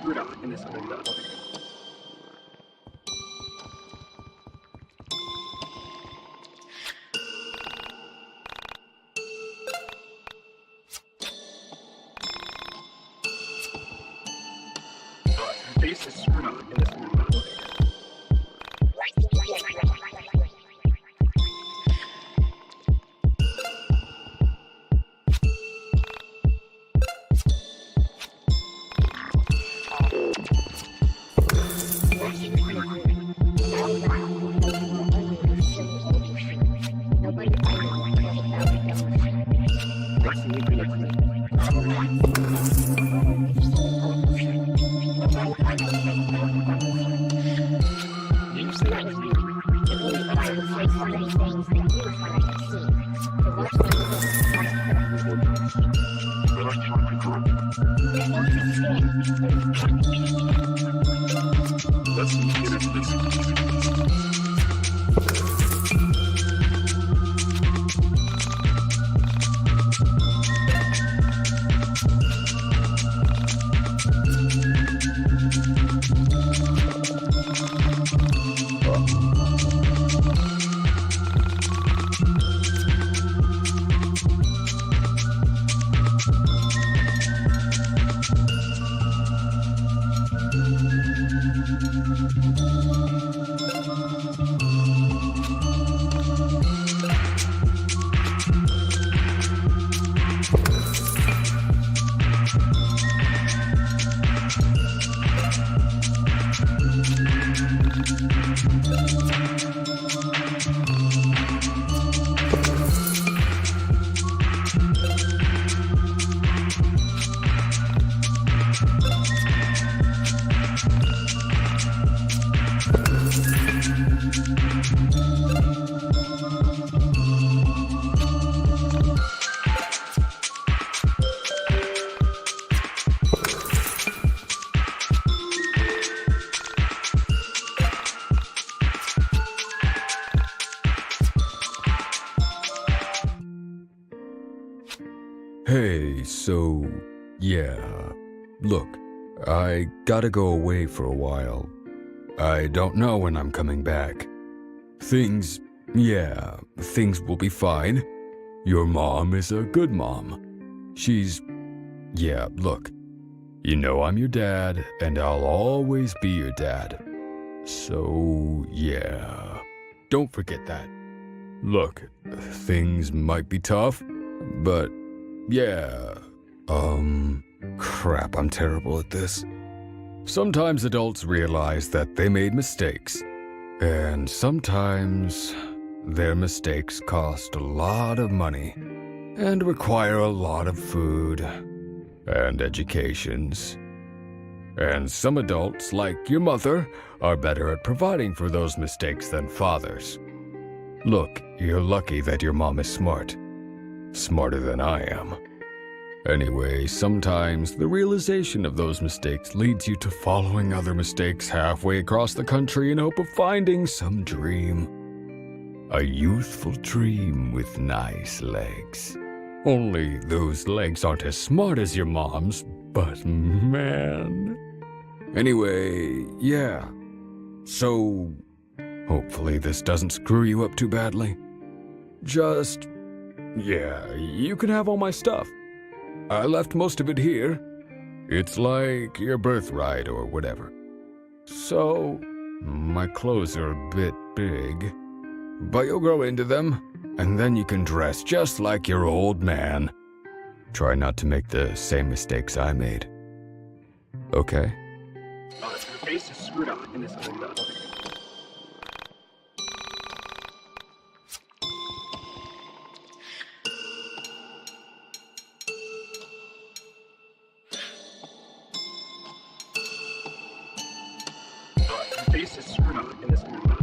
screwed up in this window. Your face is screwed up in this window. Hey, yeah. Look, I gotta go away for a while. I don't know when I'm coming back. Things will be fine. Your mom is a good mom. Look. You know I'm your dad, and I'll always be your dad. So, yeah. Don't forget that. Look, things might be tough, but yeah. Crap, I'm terrible at this. Sometimes adults realize that they made mistakes, and sometimes their mistakes cost a lot of money and require a lot of food and educations. And some adults, like your mother, are better at providing for those mistakes than fathers. Look, you're lucky that your mom is smart. Smarter than I am. Anyway, sometimes the realization of those mistakes leads you to following other mistakes halfway across the country in hope of finding some dream. A youthful dream with nice legs. Only those legs aren't as smart as your mom's, but man. Anyway, yeah. So, hopefully this doesn't screw you up too badly. You can have all my stuff. I left most of it here. It's like your birthright or whatever. So, my clothes are a bit big, but you'll grow into them, and then you can dress just like your old man. Try not to make the same mistakes I made. Okay? Your face is screwed up in this window. Your face is screwed up in this window.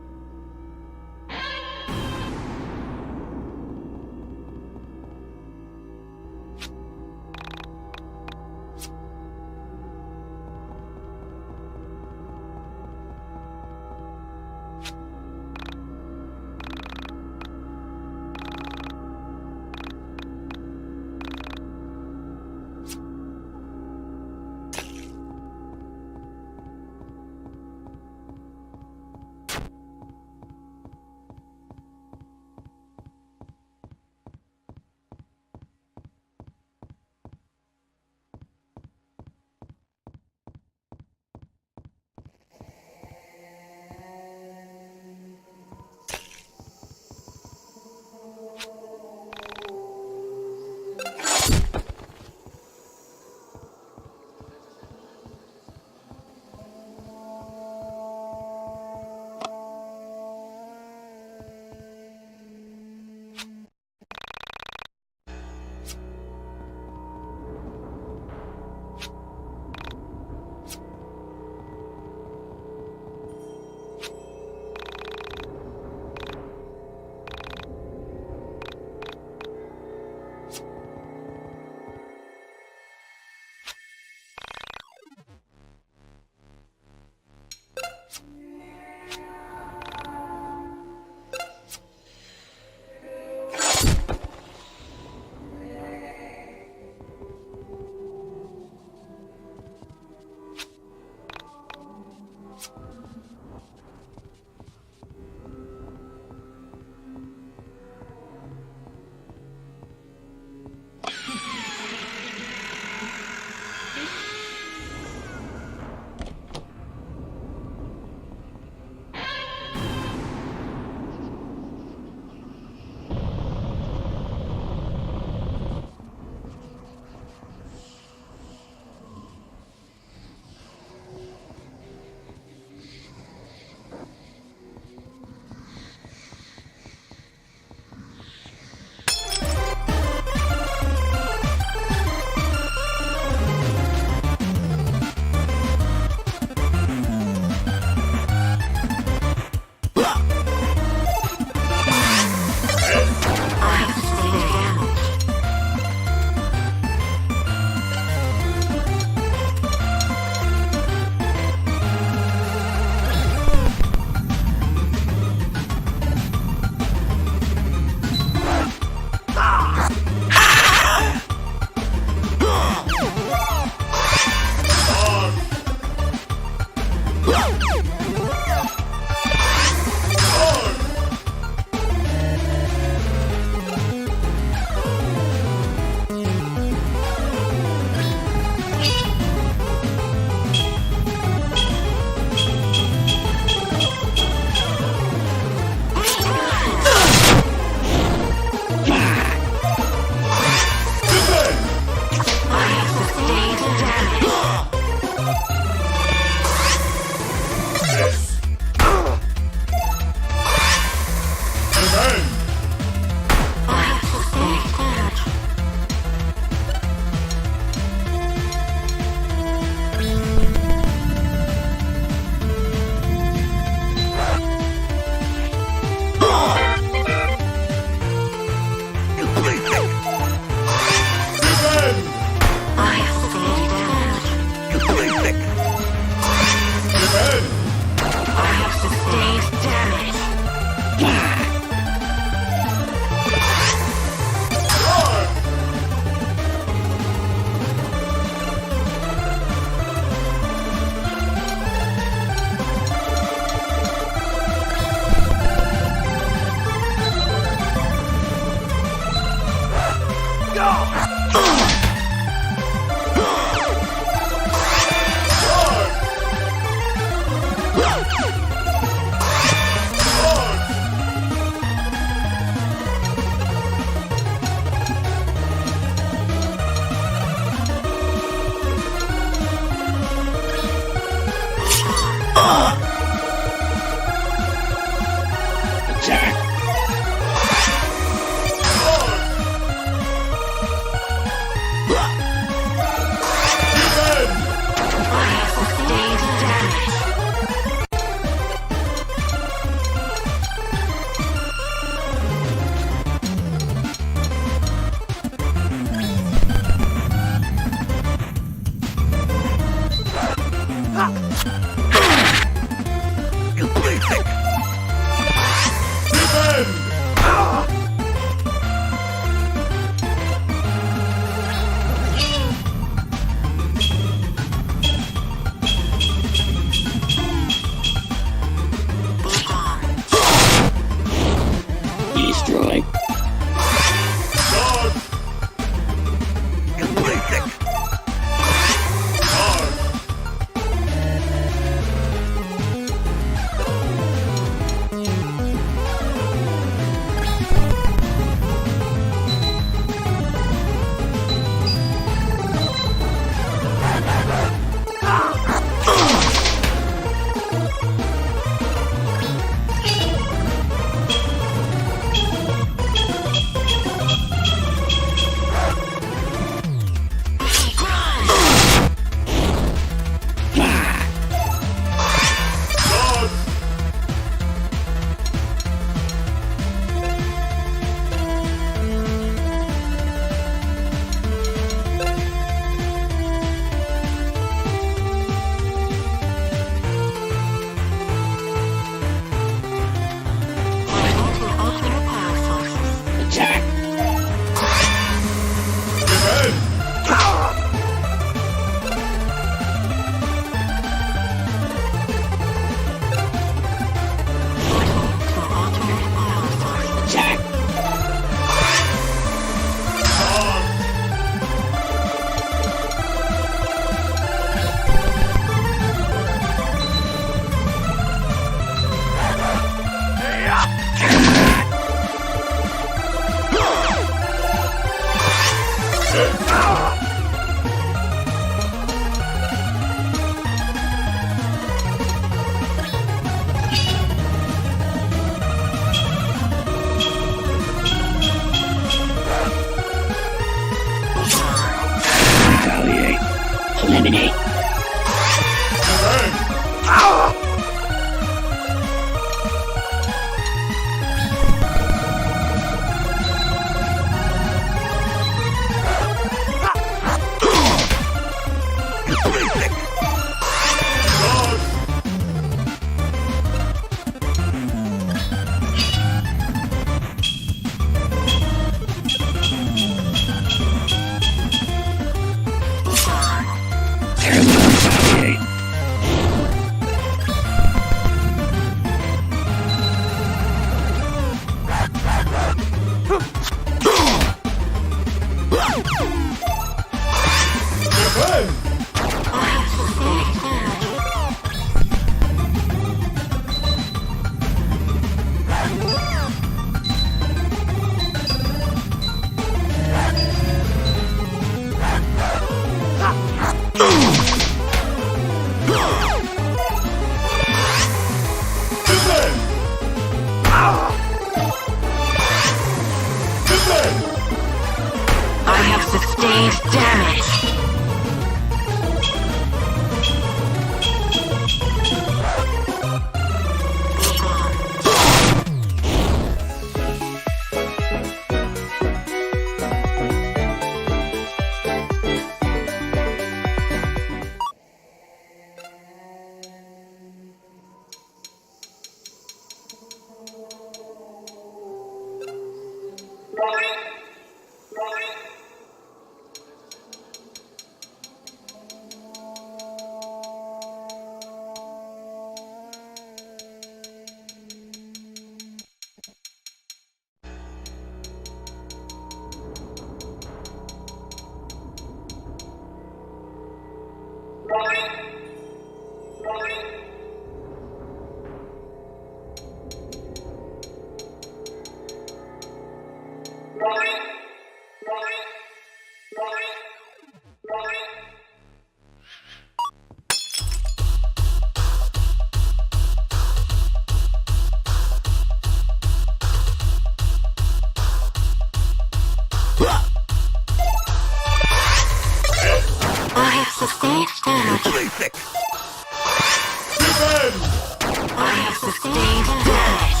sustained damage.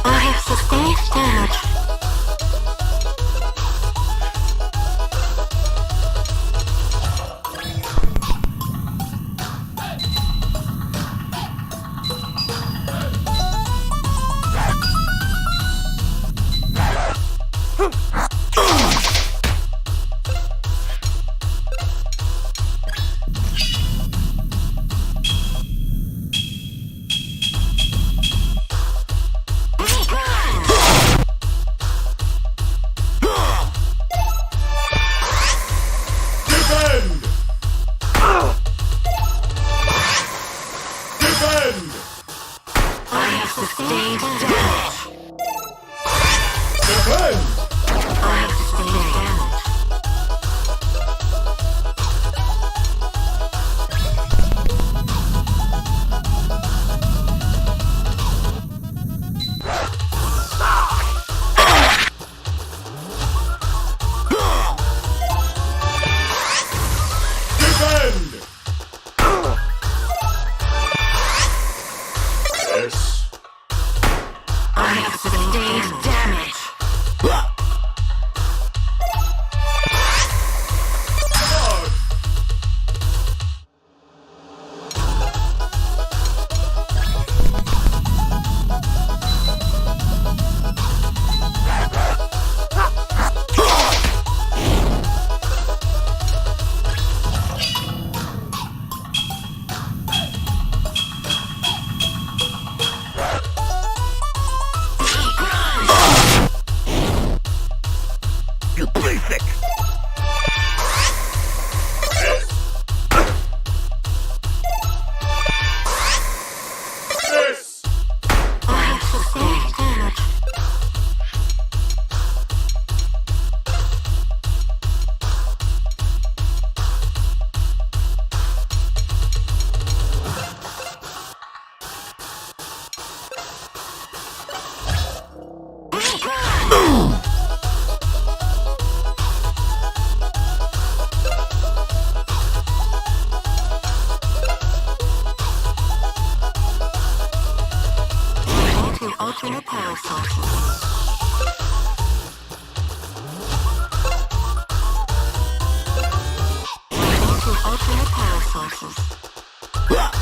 I have sustained damage. I have sustained damage. I have sustained damage. I have sustained damage. You basic! I have sustained damage. To alternate power sources. To alternate power sources. Gone.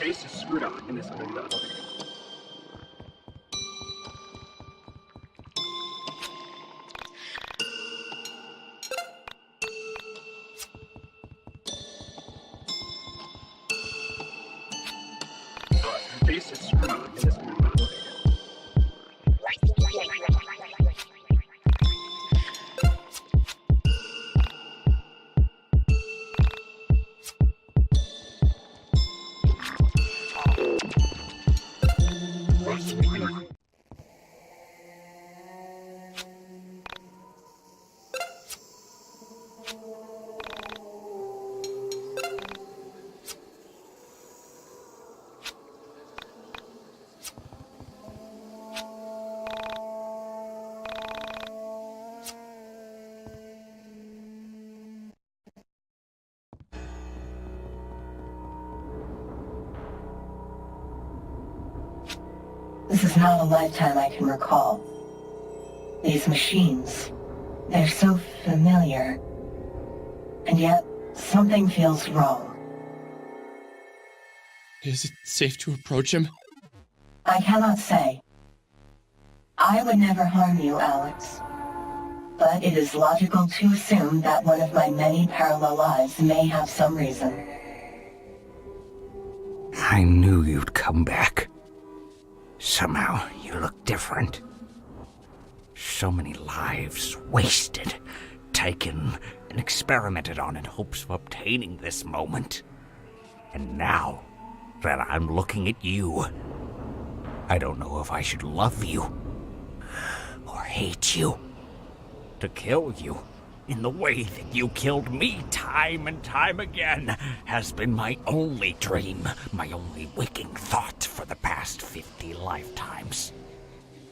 Your face is screwed up in this amygdala. Your face is screwed up in this amygdala. This is not a lifetime I can recall. These machines, they're so familiar. And yet, something feels wrong. Is it safe to approach him? I cannot say. I would never harm you, Alex. But it is logical to assume that one of my many parallel lives may have some reason. I knew you'd come back. Somehow, you look different. So many lives wasted, taken, and experimented on in hopes of obtaining this moment. And now that I'm looking at you, I don't know if I should love you or hate you. To kill you in the way that you killed me time and time again has been my only dream, my only waking thought for the past 50 lifetimes.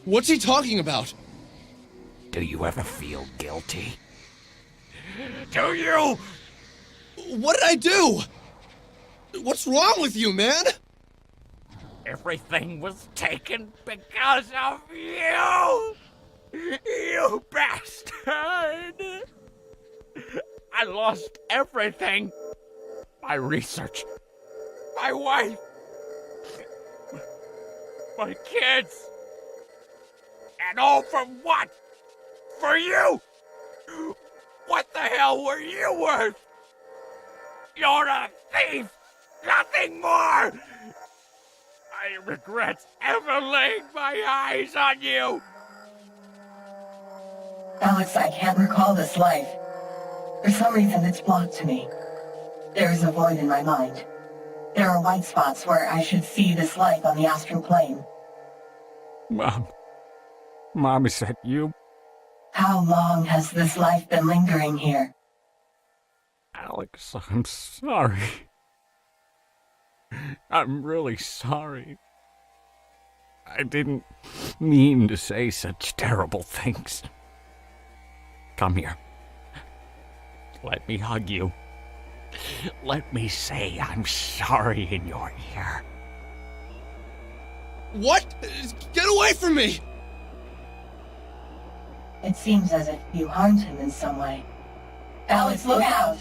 What's he talking about? Do you ever feel guilty? Do you? What did I do? What's wrong with you, man? Everything was taken because of you! You bastard! I lost everything. My research, my wife, my kids. And all for what? For you? What the hell were you worth? You're a thief! Nothing more! I regret ever laying my eyes on you! Alex, I can't recall this life. For some reason, it's blocked to me. There is a void in my mind. There are white spots where I should see this life on the astral plane. Mom, is that you? How long has this life been lingering here? Alex, I'm sorry. I'm really sorry. I didn't mean to say such terrible things. Come here. Let me hug you. Let me say I'm sorry in your ear. What? Get away from me! It seems as if you harmed him in some way. Alex, look out!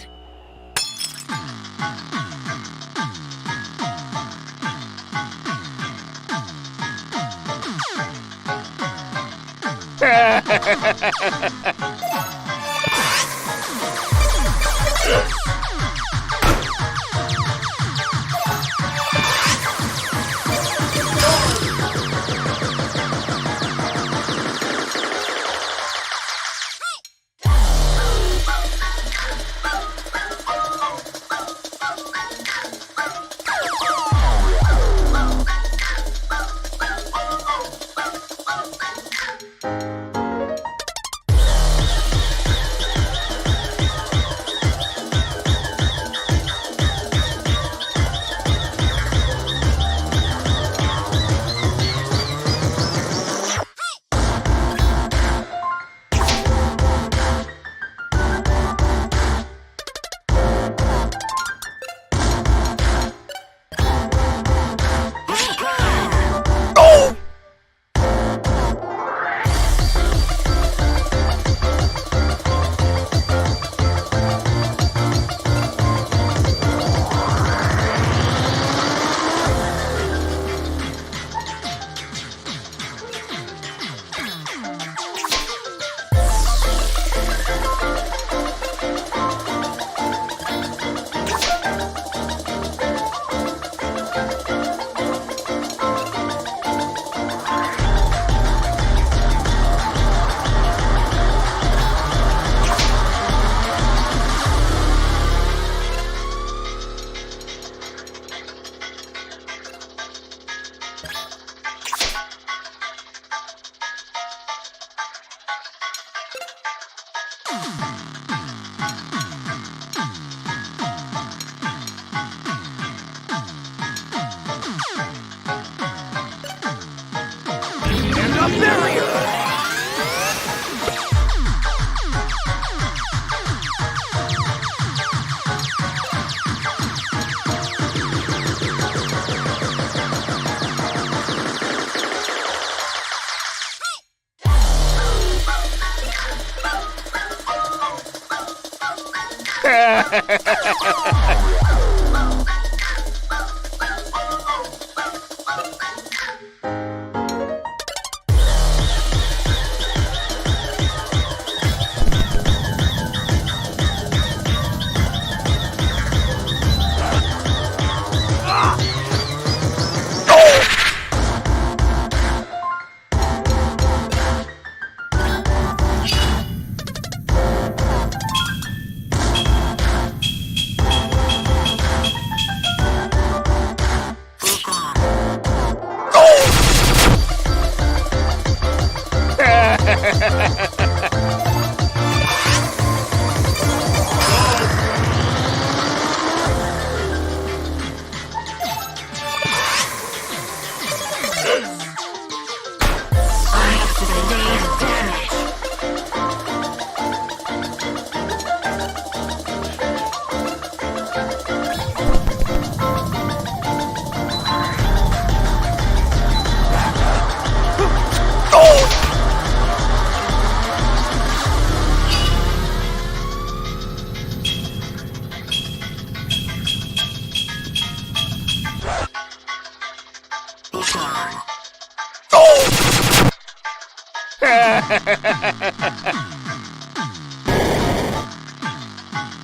barrier!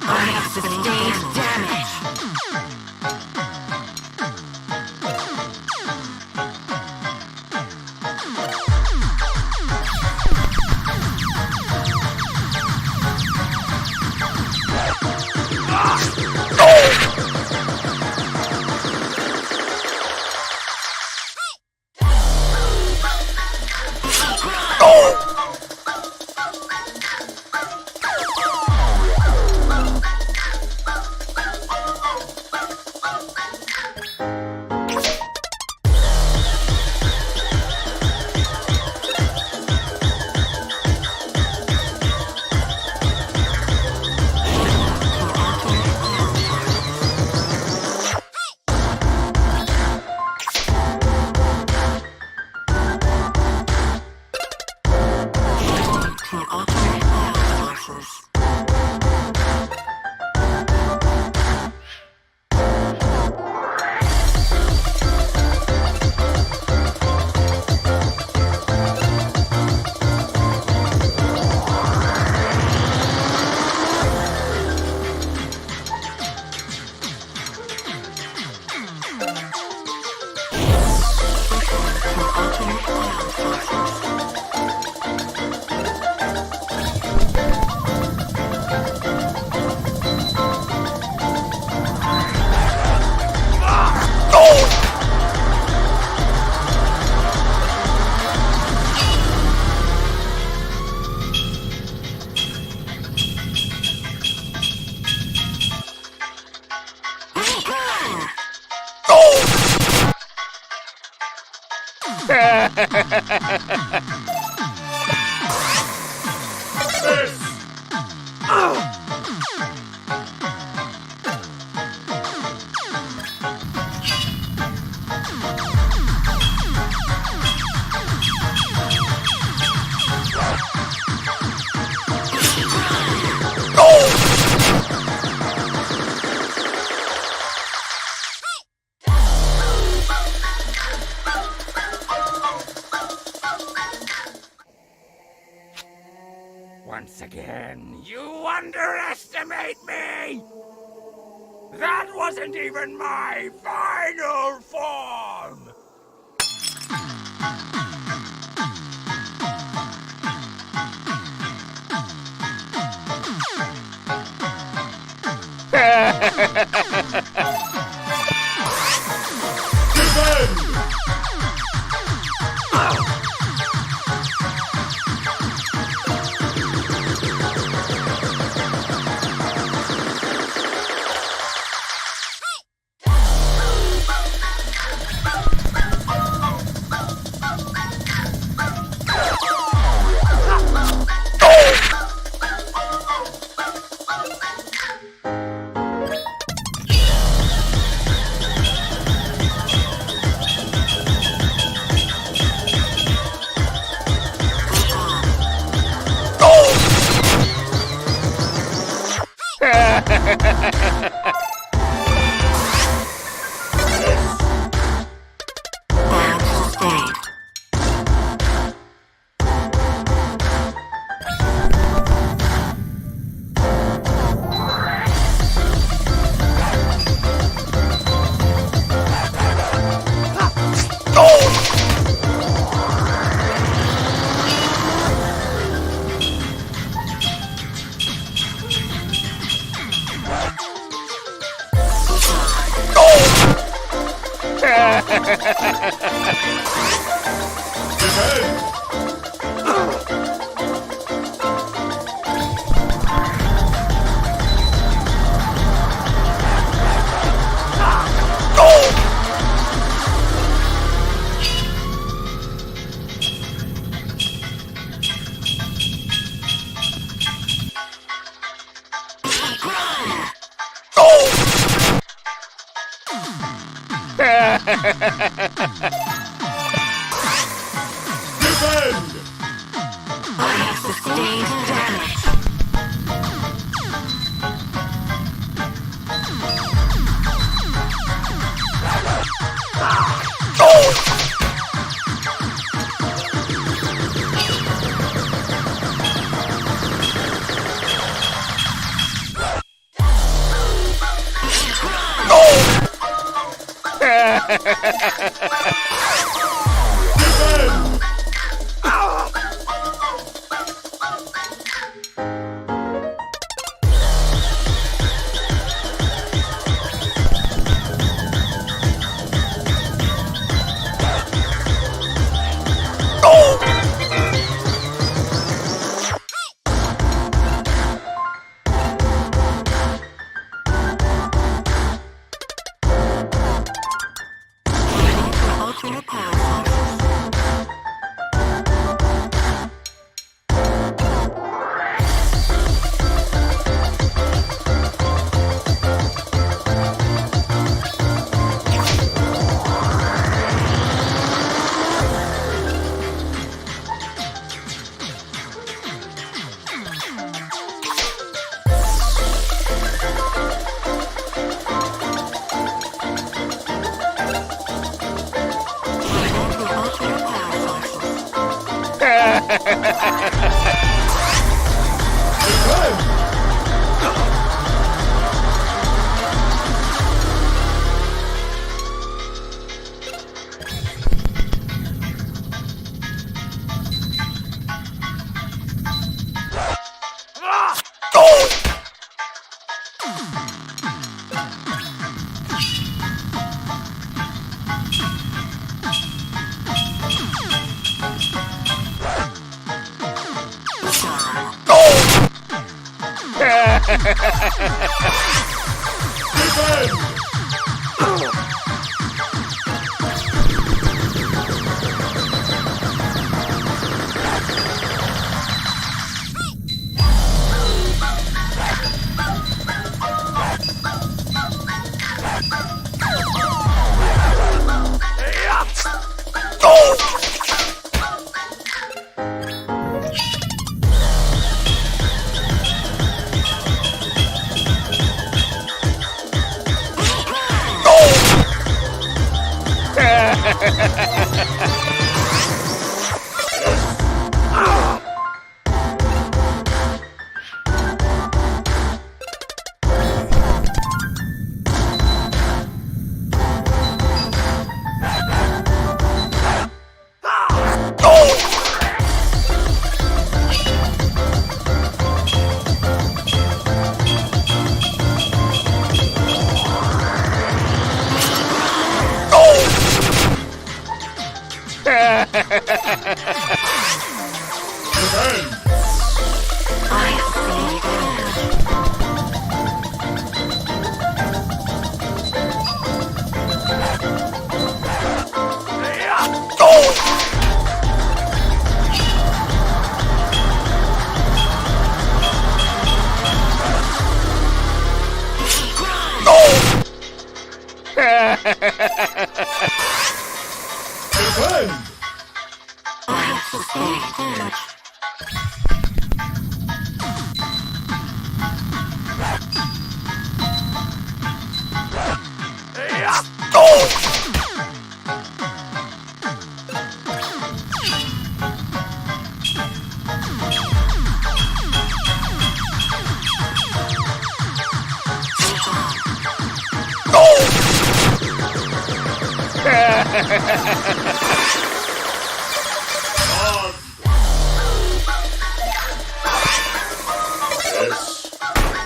I have sustained damage. Once again, you underestimate me! That wasn't even my final form! Sustained damage. Alternate path.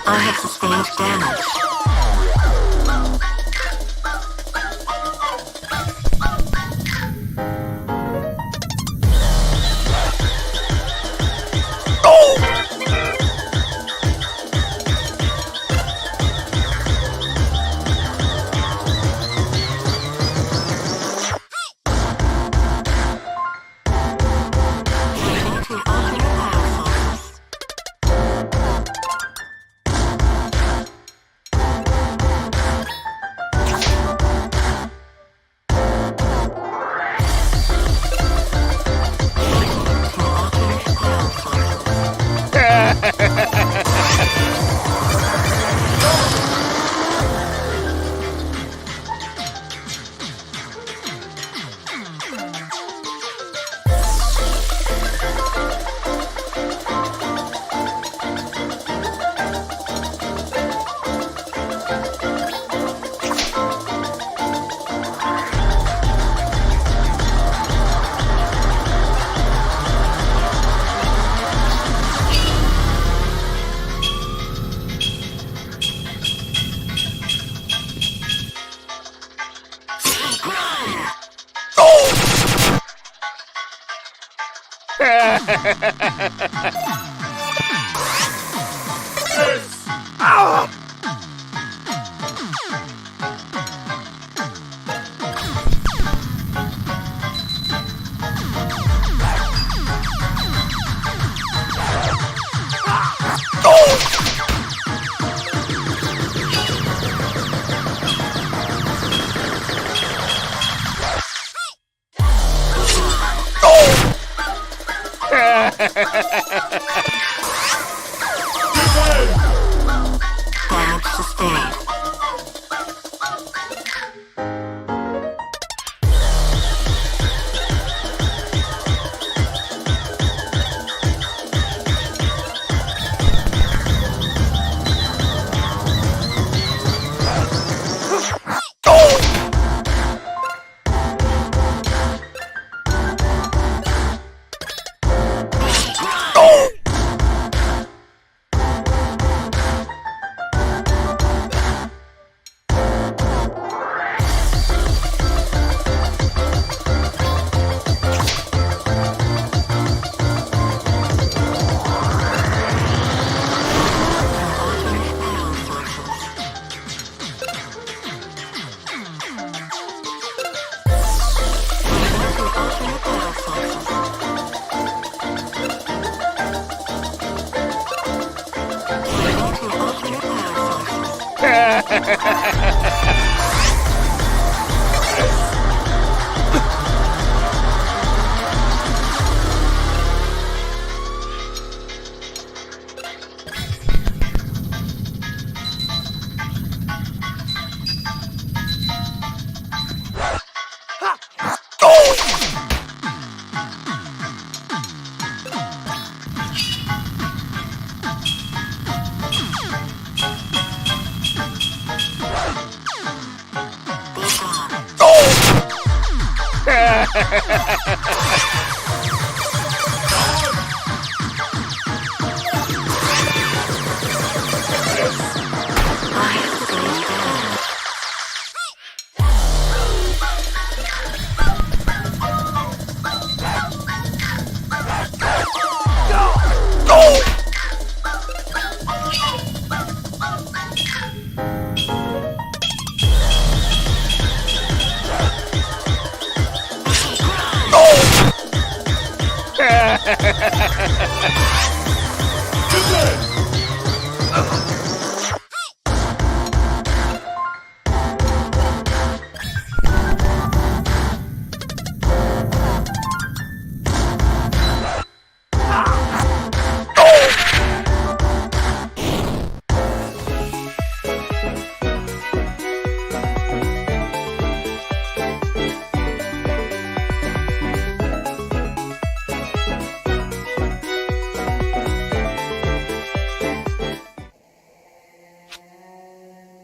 I have sustained damage. Damage sustained.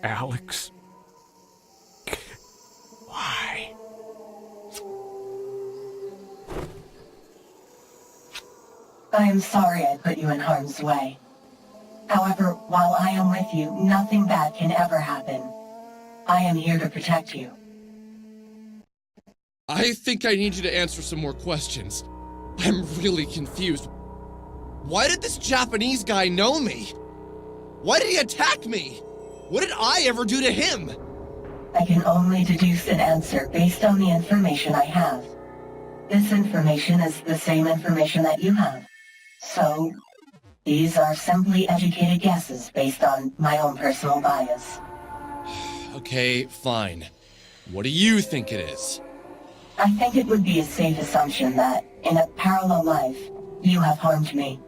Alex? Why? I am sorry I put you in harm's way. However, while I am with you, nothing bad can ever happen. I am here to protect you. I think I need you to answer some more questions. I'm really confused. Why did this Japanese guy know me? Why did he attack me? What did I ever do to him? I can only deduce an answer based on the information I have. This information is the same information that you have. So, these are simply educated guesses based on my own personal bias. Okay, fine. What do you think it is? I think it would be a safe assumption that, in a parallel life, you have harmed me.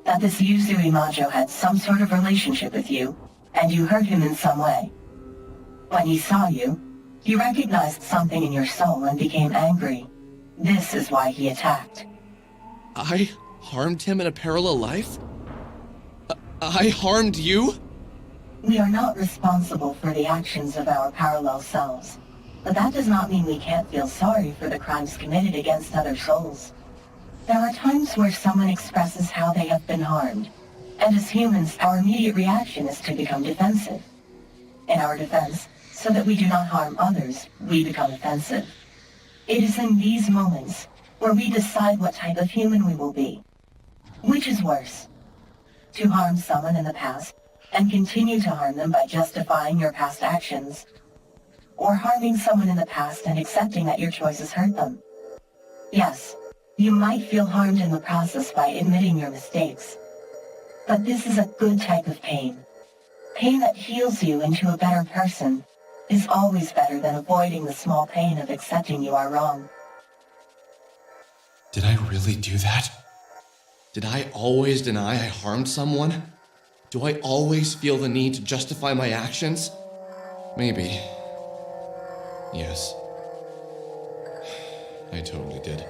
That this Yuzui Majo had some sort of relationship with you, and you hurt him in some way. When he saw you, he recognized something in your soul and became angry. This is why he attacked. I harmed him in a parallel life? I harmed you? We are not responsible for the actions of our parallel selves, but that does not mean we can't feel sorry for the crimes committed against other souls. There are times where someone expresses how they have been harmed, and as humans, our immediate reaction is to become defensive. In our defense, so that we do not harm others, we become offensive. It is in these moments where we decide what type of human we will be. Which is worse? To harm someone in the past and continue to harm them by justifying your past actions, or harming someone in the past and accepting that your choices hurt them. Yes, you might feel harmed in the process by admitting your mistakes, but this is a good type of pain. Pain that heals you into a better person is always better than avoiding the small pain of accepting you are wrong. Did I really do that? Did I always deny I harmed someone? Do I always feel the need to justify my actions? Maybe. Yes. I totally did.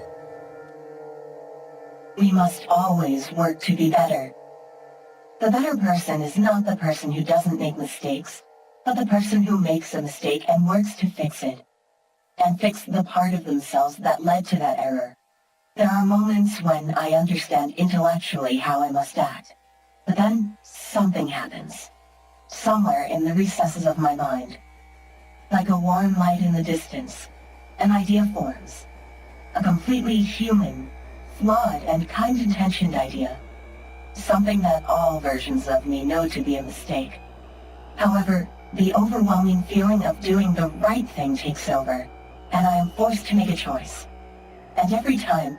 We must always work to be better. The better person is not the person who doesn't make mistakes, but the person who makes a mistake and works to fix it, and fix the part of themselves that led to that error. There are moments when I understand intellectually how I must act, but then something happens, somewhere in the recesses of my mind. Like a warm light in the distance, an idea forms, a completely human, flawed, and kind-intentioned idea. Something that all versions of me know to be a mistake. However, the overwhelming feeling of doing the right thing takes over, and I am forced to make a choice. And every time,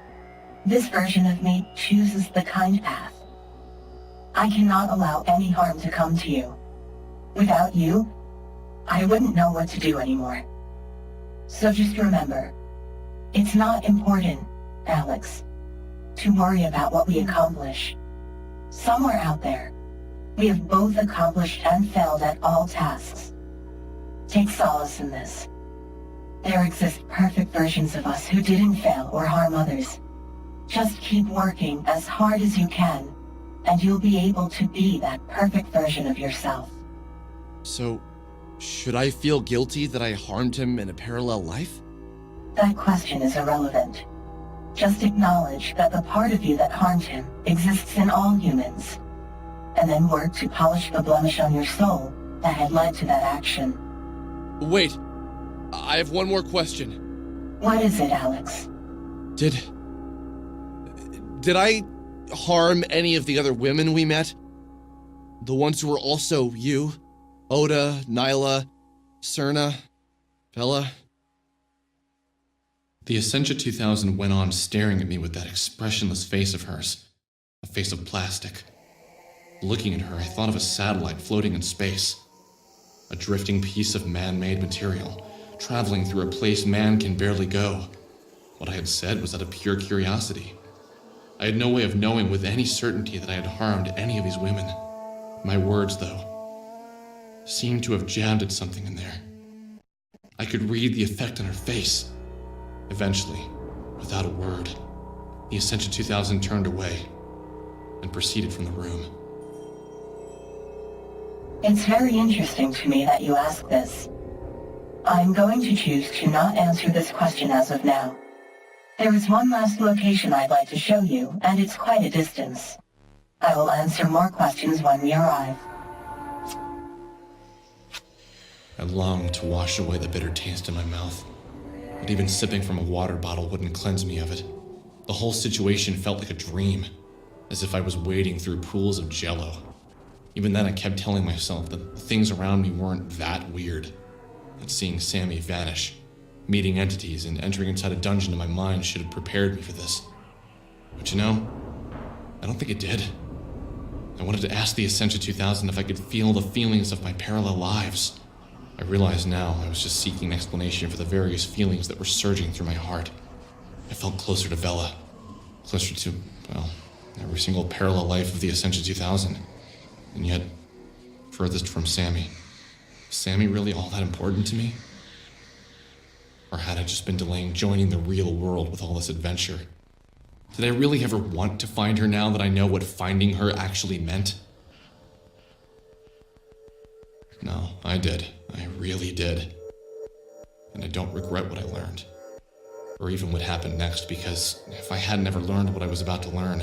this version of me chooses the kind path. I cannot allow any harm to come to you. Without you, I wouldn't know what to do anymore. So just remember, it's not important, Alex, to worry about what we accomplish. Somewhere out there, we have both accomplished and failed at all tasks. Take solace in this. There exist perfect versions of us who didn't fail or harm others. Just keep working as hard as you can, and you'll be able to be that perfect version of yourself. So, should I feel guilty that I harmed him in a parallel life? That question is irrelevant. Just acknowledge that the part of you that harmed him exists in all humans, and then work to polish the blemish on your soul that had led to that action. Wait, I have one more question. What is it, Alex? Did I harm any of the other women we met? The ones who were also you? Oda, Nyla, Serna, Bella? The Essentia 2000 went on staring at me with that expressionless face of hers, a face of plastic. Looking at her, I thought of a satellite floating in space, a drifting piece of man-made material, traveling through a place man can barely go. What I had said was out of pure curiosity. I had no way of knowing with any certainty that I had harmed any of these women. My words, though, seemed to have jammed at something in there. I could read the effect on her face. Eventually, without a word, the Essentia 2000 turned away and proceeded from the room. It's very interesting to me that you ask this. I'm going to choose to not answer this question as of now. There is one last location I'd like to show you, and it's quite a distance. I will answer more questions when we arrive. I longed to wash away the bitter taste in my mouth, but even sipping from a water bottle wouldn't cleanse me of it. The whole situation felt like a dream, as if I was wading through pools of jello. Even then, I kept telling myself that the things around me weren't that weird, that seeing Sammy vanish, meeting entities, and entering inside a dungeon in my mind should have prepared me for this. But you know, I don't think it did. I wanted to ask the Essentia 2000 if I could feel the feelings of my parallel lives. I realized now I was just seeking an explanation for the various feelings that were surging through my heart. I felt closer to Vela, closer to, well, every single parallel life of the Essentia 2000, and yet furthest from Sammy. Was Sammy really all that important to me? Or had I just been delaying joining the real world with all this adventure? Did I really ever want to find her now that I know what finding her actually meant? No, I did. I really did. And I don't regret what I learned. Or even what happened next, because if I had never learned what I was about to learn,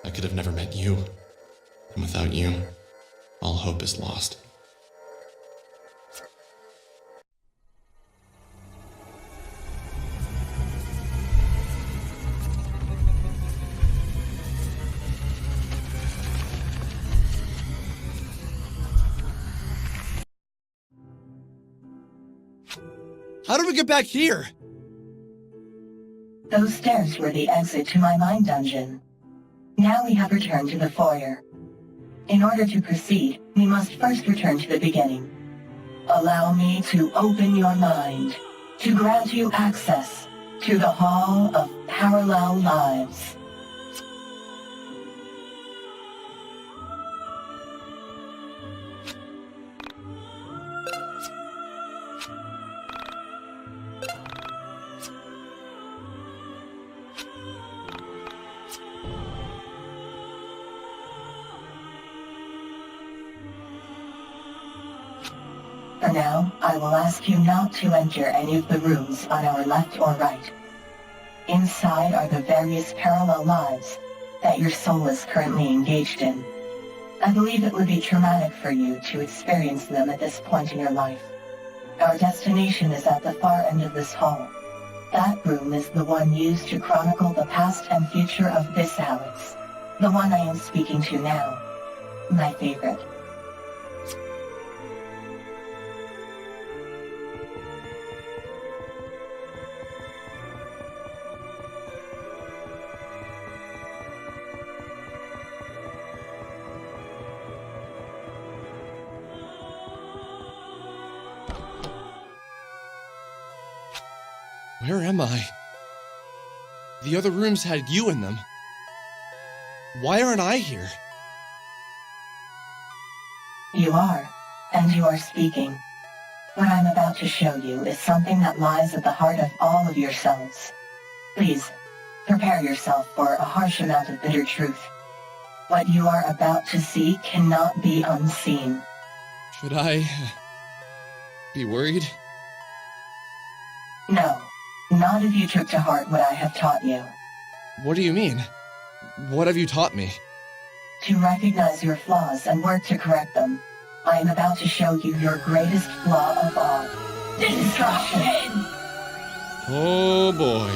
I could have never met you. And without you, all hope is lost. How do we get back here? Those stairs were the exit to my mind dungeon. Now we have returned to the foyer. In order to proceed, we must first return to the beginning. Allow me to open your mind, to grant you access to the Hall of Parallel Lives. For now, I will ask you not to enter any of the rooms on our left or right. Inside are the various parallel lives that your soul is currently engaged in. I believe it would be traumatic for you to experience them at this point in your life. Our destination is at the far end of this hall. That room is the one used to chronicle the past and future of this Alex. The one I am speaking to now. My favorite. Where am I? The other rooms had you in them. Why aren't I here? You are, and you are speaking. What I'm about to show you is something that lies at the heart of all of yourselves. Please, prepare yourself for a harsh amount of bitter truth. What you are about to see cannot be unseen. Should I be worried? No, not if you took to heart what I have taught you. What do you mean? What have you taught me? To recognize your flaws and work to correct them. I am about to show you your greatest flaw of all. Destruction! Oh boy.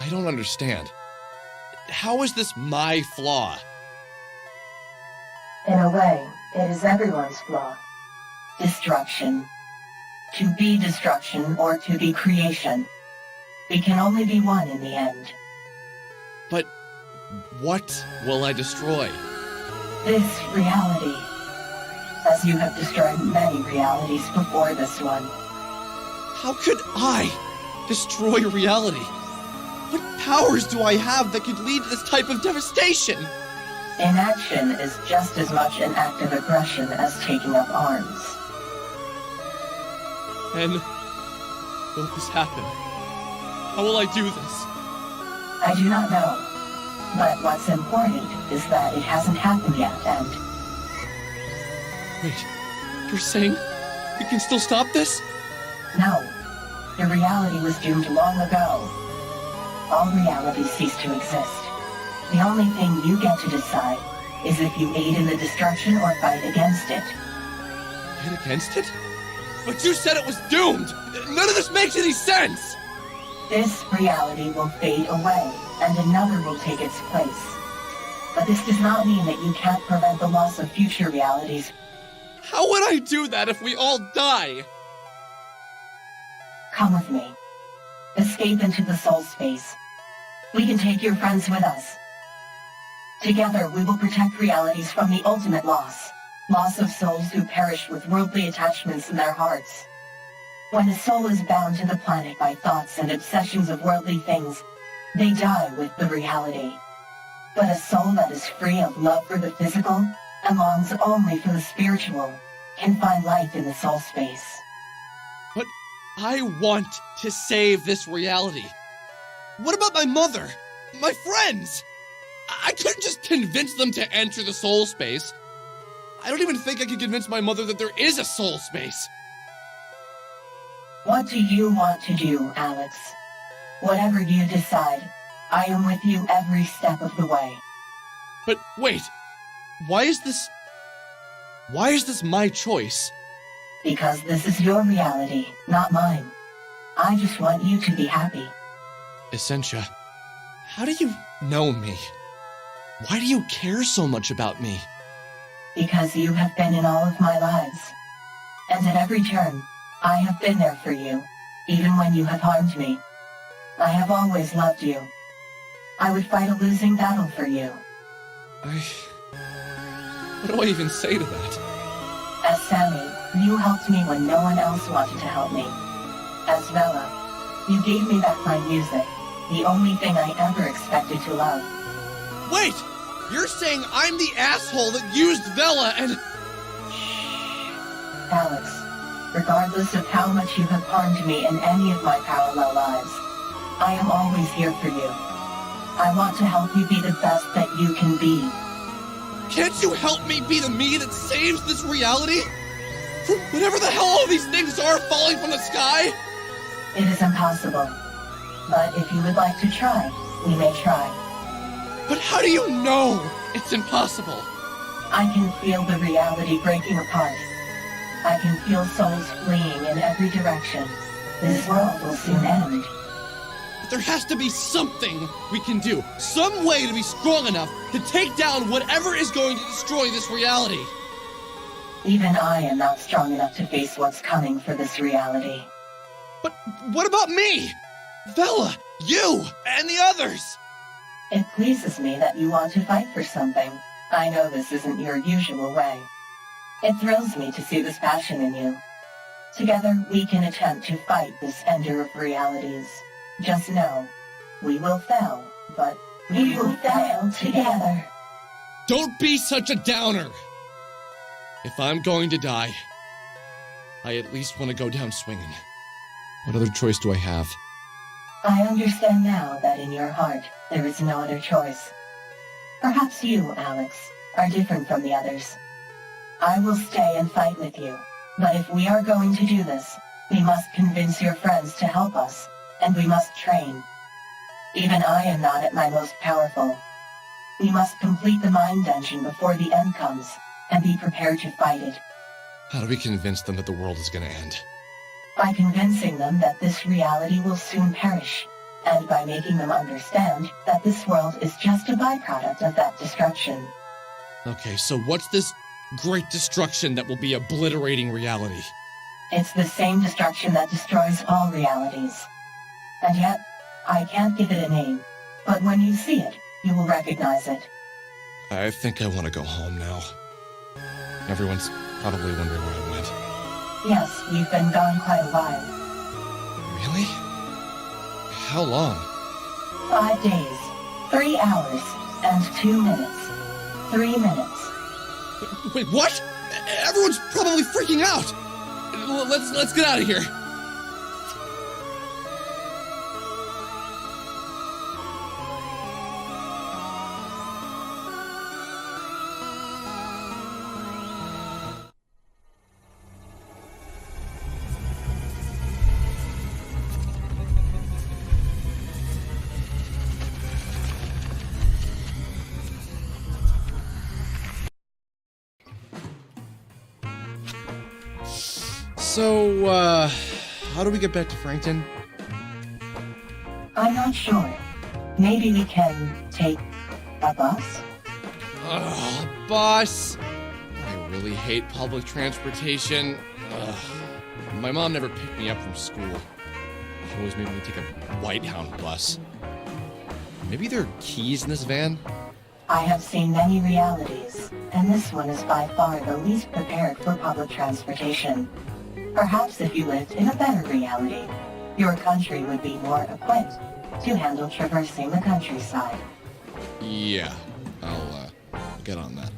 I don't understand. How is this my flaw? In a way, it is everyone's flaw. Destruction. To be destruction or to be creation. We can only be one in the end. But what will I destroy? This reality. As you have destroyed many realities before this one. How could I destroy reality? What powers do I have that could lead to this type of devastation? Inaction is just as much an act of aggression as taking up arms. And will this happen? How will I do this? I do not know. But what's important is that it hasn't happened yet, and Wait, you're saying we can still stop this? no. The reality was doomed long ago. All realities cease to exist. The only thing you get to decide is if you aid in the destruction or fight against it. Fight against it? But you said it was doomed! None of this makes any sense! This reality will fade away, and another will take its place. But this does not mean that you can't prevent the loss of future realities. How would I do that if we all die? Come with me. Escape into the soul space. We can take your friends with us. Together, we will protect realities from the ultimate loss. Loss of souls who perish with worldly attachments in their hearts. When a soul is bound to the planet by thoughts and obsessions of worldly things, they die with the reality. But a soul that is free of love for the physical and longs only for the spiritual can find life in the soul space. But I want to save this reality. What about my mother? My friends? I couldn't just convince them to enter the soul space. I don't even think I could convince my mother that there is a soul space. What do you want to do, Alex? Whatever you decide, I am with you every step of the way. But wait, why is this my choice? Because this is your reality, not mine. I just want you to be happy. Essentia, how do you know me? Why do you care so much about me? Because you have been in all of my lives. And at every turn, I have been there for you, even when you have harmed me. I have always loved you. I would fight a losing battle for you. What do I even say to that? As Sammy, you helped me when no one else wanted to help me. As Vela, you gave me back my music, the only thing I ever expected to love. Wait! You're saying I'm the asshole that used Vela and... Alex, regardless of how much you have harmed me in any of my parallel lives, I am always here for you. I want to help you be the best that you can be. Can't you help me be the me that saves this reality? From whatever the hell all these things are falling from the sky? It is impossible. But if you would like to try, we may try. But how do you know it's impossible? I can feel the reality breaking apart. I can feel souls fleeing in every direction. This world will soon end. But there has to be something we can do. Some way to be strong enough to take down whatever is going to destroy this reality. Even I am not strong enough to face what's coming for this reality. But what about me? Vela, you, and the others? It pleases me that you want to fight for something. I know this isn't your usual way. It thrills me to see this passion in you. Together, we can attempt to fight this ender of realities. Just know, we will fail, but we will fail together. Don't be such a downer. If I'm going to die, I at least want to go down swinging. What other choice do I have? I understand now that in your heart, there is no other choice. Perhaps you, Alex, are different from the others. I will stay and fight with you, but if we are going to do this, we must convince your friends to help us, and we must train. Even I am not at my most powerful. We must complete the mind dungeon before the end comes, and be prepared to fight it. How do we convince them that the world is going to end? By convincing them that this reality will soon perish, and by making them understand that this world is just a byproduct of that destruction. Okay, so what's this great destruction that will be obliterating reality? It's the same destruction that destroys all realities. And yet, I can't give it a name, but when you see it, you will recognize it. I think I want to go home now. Everyone's probably wondering where I went. Yes, you've been gone quite a while. Really? How long? 5 days, 3 hours, and 2 minutes. 3 minutes. Wait, what? Everyone's probably freaking out. Let's get out of here. So, how do we get back to Frankton? I'm not sure. Maybe we can take a bus? Ugh, bus. I really hate public transportation. Ugh. My mom never picked me up from school. She always made me take a Whitehound bus. Maybe there are keys in this van? I have seen many realities, and this one is by far the least prepared for public transportation. Perhaps if you lived in a better reality, your country would be more equipped to handle traversing the countryside. Yeah, I'll get on that.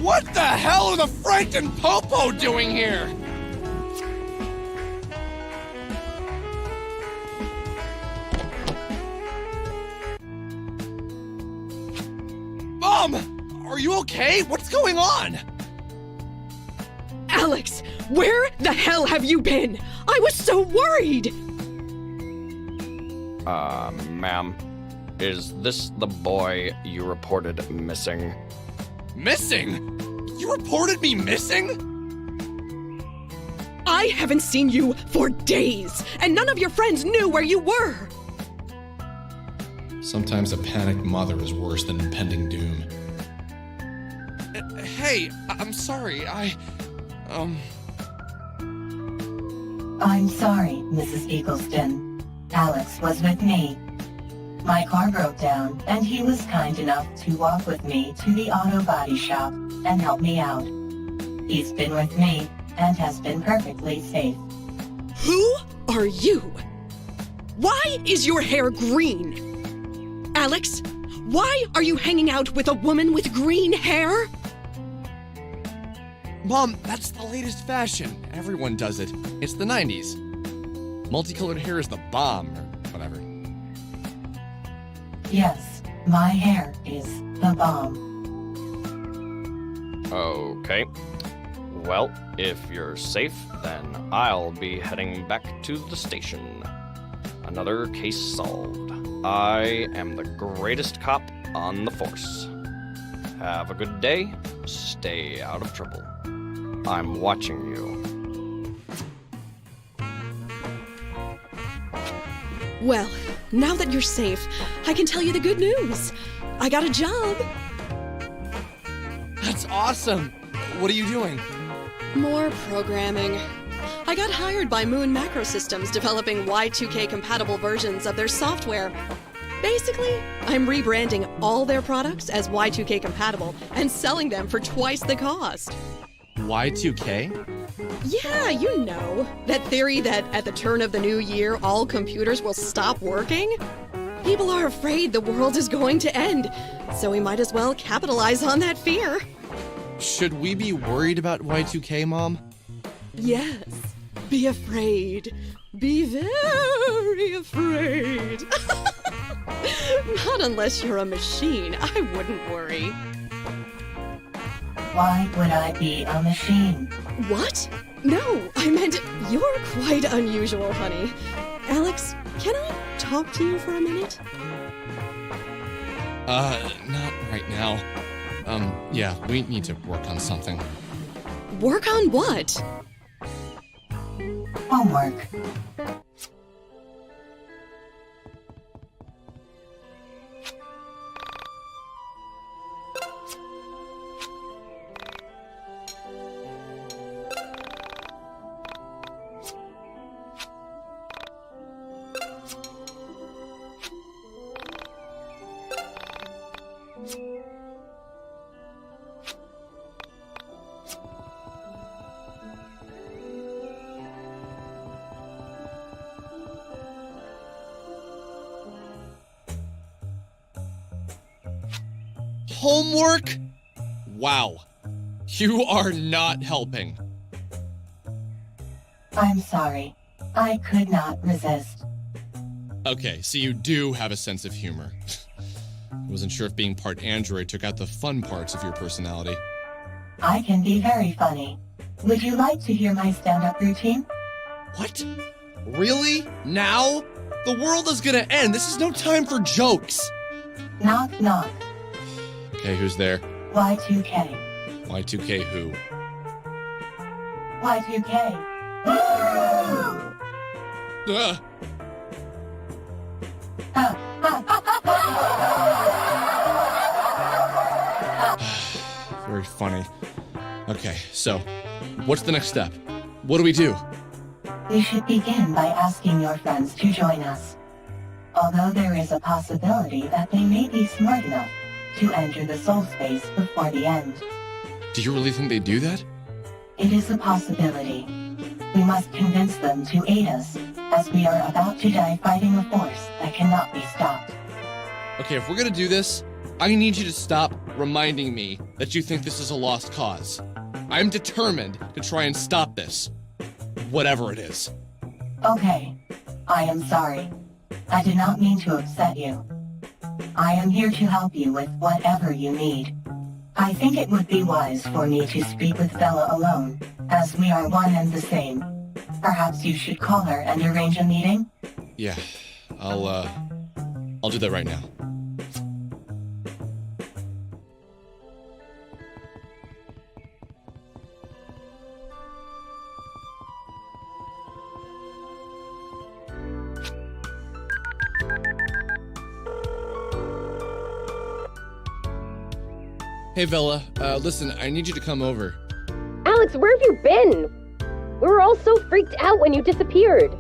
What the hell are the Frank and Popo doing here? Mom! Are you okay? What's going on? Alex, where the hell have you been? I was so worried! Ma'am, is this the boy you reported missing? Missing? You reported me missing? I haven't seen you for days, and none of your friends knew where you were! Sometimes a panicked mother is worse than impending doom. Hey, I'm sorry, I'm sorry, Mrs. Eagleston. Alex was with me. My car broke down, and he was kind enough to walk with me to the auto body shop and help me out. He's been with me and has been perfectly safe. Who are you? Why is your hair green? Alex, why are you hanging out with a woman with green hair? Mom, that's the latest fashion. Everyone does it. It's the 90s. Multicolored hair is the bomb, or whatever. Yes, my hair is the bomb. Okay. Well, if you're safe, then I'll be heading back to the station. Another case solved. I am the greatest cop on the force. Have a good day. Stay out of trouble. I'm watching you. Well, now that you're safe, I can tell you the good news. I got a job. That's awesome! What are you doing? More programming. I got hired by Moon Macro Systems developing Y2K compatible versions of their software. Basically, I'm rebranding all their products as Y2K compatible and selling them for twice the cost. Y2K? Yeah, you know, that theory that at the turn of the new year, all computers will stop working? People are afraid the world is going to end, so we might as well capitalize on that fear. Should we be worried about Y2K, Mom? Yes, be afraid. Be very afraid. Not unless you're a machine, I wouldn't worry. Why would I be a machine? What? No, I meant you're quite unusual, honey. Alex, can I talk to you for a minute? Not right now. Yeah, we need to work on something. Work on what? Homework. Homework? Wow. You are not helping. I'm sorry. I could not resist. Okay, so you do have a sense of humor. I wasn't sure if being part android took out the fun parts of your personality. I can be very funny. Would you like to hear my stand-up routine? What? Really? Now? The world is gonna end. This is no time for jokes. Knock, knock. Okay, who's there? Y2K. Y2K who? Y2K. Ugh. Very funny. Okay, so, what's the next step? What do we do? We should begin by asking your friends to join us. Although there is a possibility that they may be smart enough to enter the soul space before the end. Do you really think they do that? It is a possibility. We must convince them to aid us, as we are about to die fighting a force that cannot be stopped. Okay, if we're gonna do this, I need you to stop reminding me that you think this is a lost cause. I'm determined to try and stop this. Whatever it is. Okay. I am sorry. I did not mean to upset you. I am here to help you with whatever you need. I think it would be wise for me to speak with Bella alone, as we are one and the same. Perhaps you should call her and arrange a meeting? Yeah, I'll do that right now. Hey, Vela, listen, I need you to come over. Alex, where have you been? We were all so freaked out when you disappeared.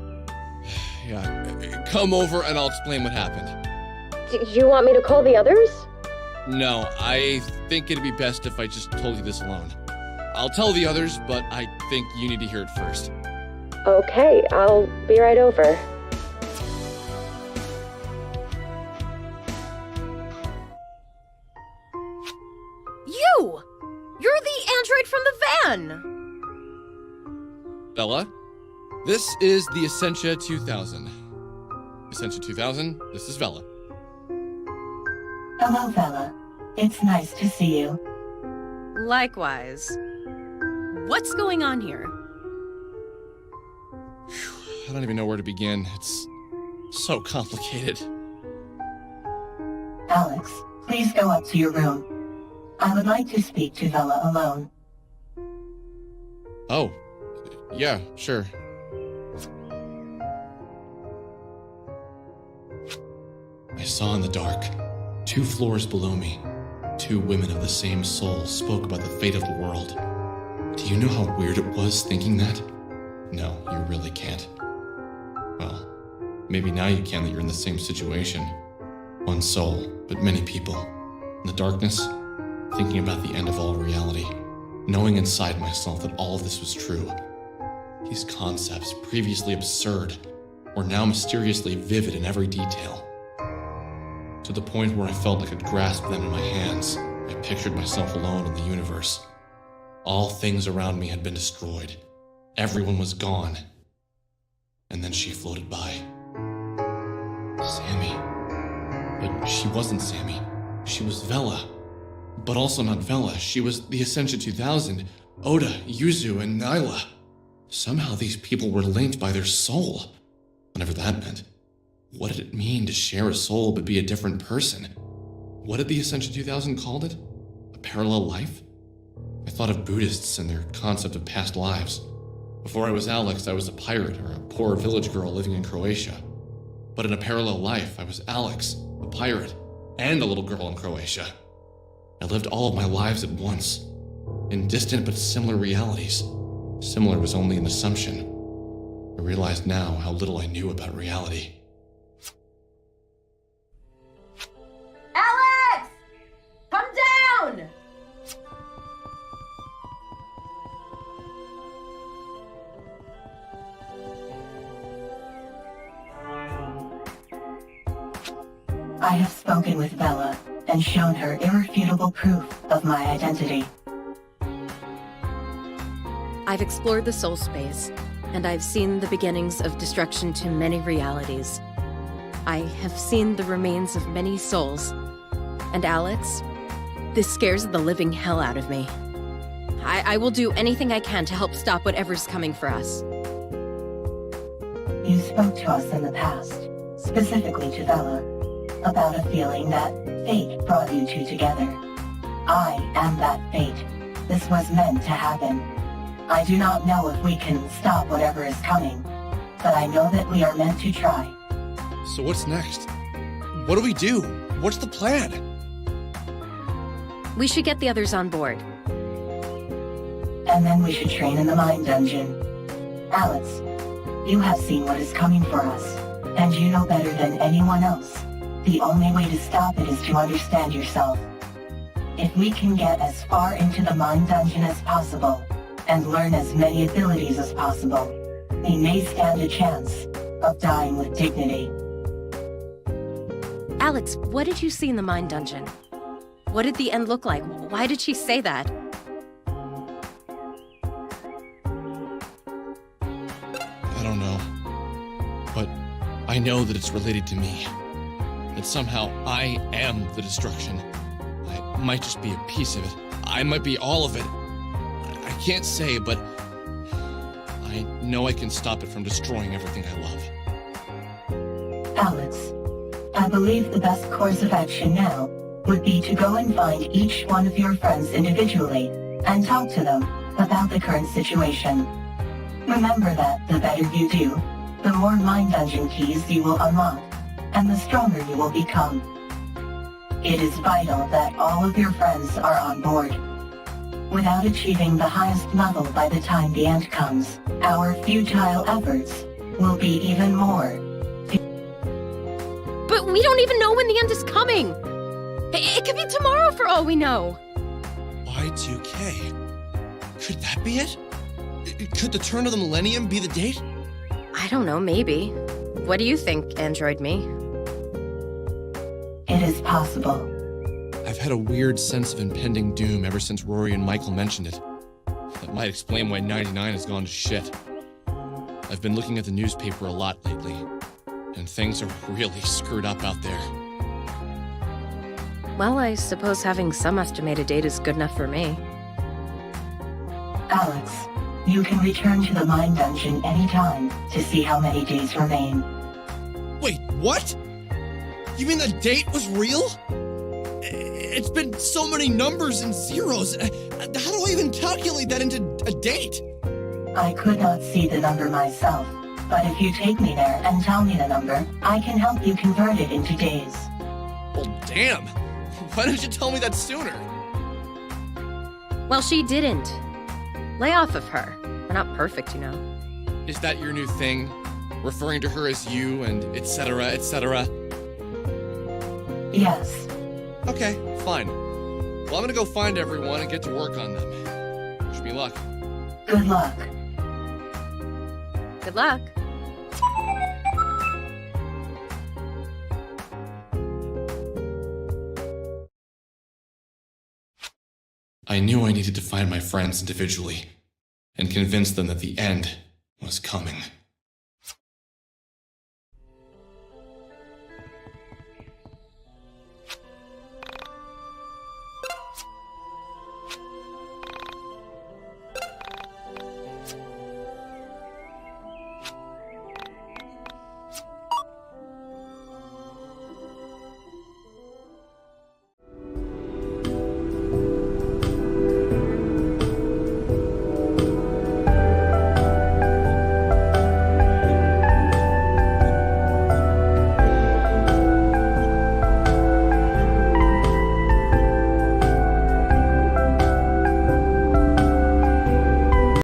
Yeah, come over and I'll explain what happened. Do you want me to call the others? No, I think it'd be best if I just told you this alone. I'll tell the others, but I think you need to hear it first. Okay, I'll be right over. You! You're the android from the van! Bella, this is the Essentia 2000. Essentia 2000, this is Vela. Hello, Bella. It's nice to see you. Likewise. What's going on here? I don't even know where to begin. It's so complicated. Alex, please go up to your room. I would like to speak to Vela alone. Oh, yeah, sure. I saw in the dark, 2 floors below me, 2 women of the same soul spoke about the fate of the world. Do you know how weird it was thinking that? No, you really can't. Well, maybe now you can that you're in the same situation. One soul, but many people. In the darkness, thinking about the end of all reality, knowing inside myself that all of this was true. These concepts, previously absurd, were now mysteriously vivid in every detail. To the point where I felt I could grasp them in my hands, I pictured myself alone in the universe. All things around me had been destroyed. Everyone was gone. And then she floated by. Sammy. But she wasn't Sammy. She was Vela. But also not Vela. She was the Essentia 2000, Oda, Yuzu, and Nyla. Somehow these people were linked by their soul. Whatever that meant. What did it mean to share a soul but be a different person? What did the Essentia 2000 called it? A parallel life? I thought of Buddhists and their concept of past lives. Before I was Alex, I was a pirate or a poor village girl living in Croatia. But in a parallel life, I was Alex, a pirate, and a little girl in Croatia. I lived all of my lives at once, in distant but similar realities. Similar was only an assumption. I realized now how little I knew about reality. Alex! Come down! I have spoken with Bella and shown her irrefutable proof of my identity. I've explored the soul space, and I've seen the beginnings of destruction to many realities. I have seen the remains of many souls. And Alex, this scares the living hell out of me. I will do anything I can to help stop whatever's coming for us. You spoke to us in the past, specifically to Bella, about a feeling that fate brought you two together. I am that fate. This was meant to happen. I do not know if we can stop whatever is coming, but I know that we are meant to try. So what's next? What do we do? What's the plan? We should get the others on board. And then we should train in the mind dungeon. Alex, you have seen what is coming for us, and you know better than anyone else. The only way to stop it is to understand yourself. If we can get as far into the mind dungeon as possible, and learn as many abilities as possible, we may stand a chance of dying with dignity. Alex, what did you see in the mind dungeon? What did the end look like? Why did she say that? I don't know. But I know that it's related to me. That somehow I am the destruction. I might just be a piece of it. I might be all of it. I can't say, but I know I can stop it from destroying everything I love. Alex, I believe the best course of action now would be to go and find each one of your friends individually and talk to them about the current situation. Remember that the better you do, the more Mind Dungeon keys you will unlock, and the stronger you will become. It is vital that all of your friends are on board. Without achieving the highest level by the time the end comes, our futile efforts will be even more. But we don't even know when the end is coming! It could be tomorrow for all we know! Y2K? Could that be it? Could the turn of the millennium be the date? I don't know, maybe. What do you think, Android Me? It is possible. I've had a weird sense of impending doom ever since Rory and Michael mentioned it. That might explain why 99 has gone to shit. I've been looking at the newspaper a lot lately, and things are really screwed up out there. Well, I suppose having some estimated date is good enough for me. Alex, you can return to the Mind Dungeon anytime to see how many days remain. Wait, what? You mean the date was real? It's been so many numbers and zeros. How do I even calculate that into a date? I could not see the number myself, but if you take me there and tell me the number, I can help you convert it into days. Well, damn. Why didn't you tell me that sooner? Well, she didn't. Lay off of her. We're not perfect, you know. Is that your new thing? Referring to her as you and etc., etc.? Yes. Okay, fine. Well, I'm gonna go find everyone and get to work on them. Wish me luck. Good luck. Good luck. I knew I needed to find my friends individually and convince them that the end was coming.